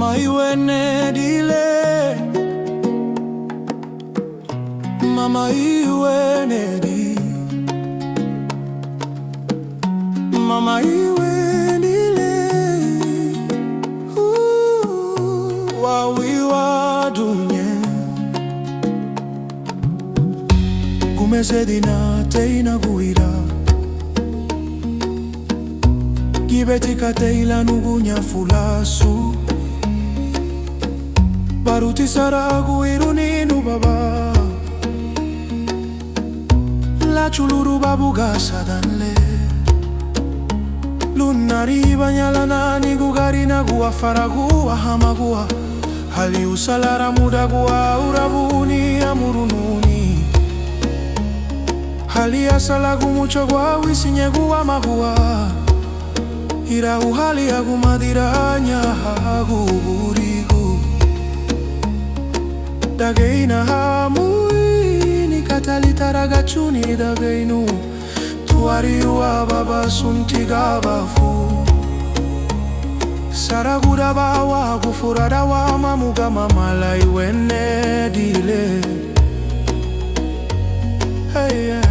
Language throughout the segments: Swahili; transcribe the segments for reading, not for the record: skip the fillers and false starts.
Mama iwenedile, mama iwenedi, mama iwenedile, wawiwa dunye kumezedina teina guira kibetika teila nugunya fulasu baruti saragu iruninu baba la chuluru babuga sadanle lunari banyalana ni gugarina gua faragua hamagua hali usalara muda gua urabuni amurununi hali asalagu mucho gua wisinye gua magua ira uhali agumadiranya haguburigu dageina hamui ni katalitaraga chuni dageinu tuariwa baba suntiga bafu saragura bawa gufurada wa mamuga mamala iwenedile hey, yeah.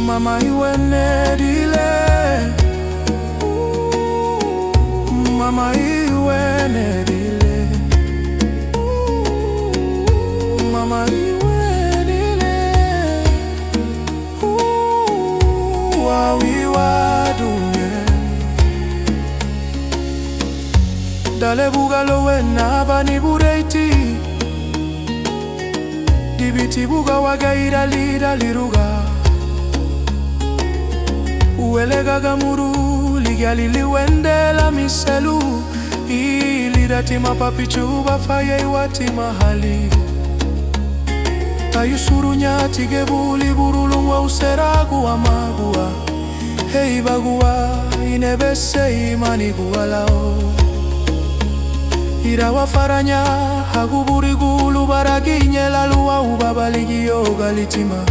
Mama iwenedile, mama iwenedile, mama iwenedile, wawiwa dunye dale bugalo wena bani bureiti dibiti buga wagaira lida liruga uelega gamuru ligali liwendela miselu ilirati mapapichuba faye iwati mahali ayusuru nyati gebuli burulungwa useragu wa magua hei bagua inebese imani gualao irawa faranya haguburi gulu baraginye laluwa ubabaligio galitima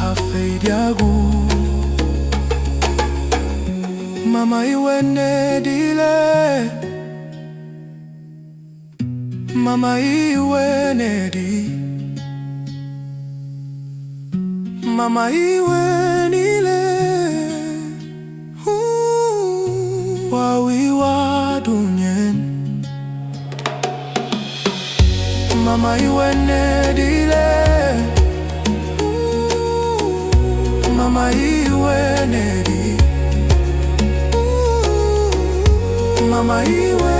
hafeidiagu mama iwenedile, mama iwenedi, mama iwenile, wawiwa dunyen mama iwenedile, mama iwenedi, mama iwe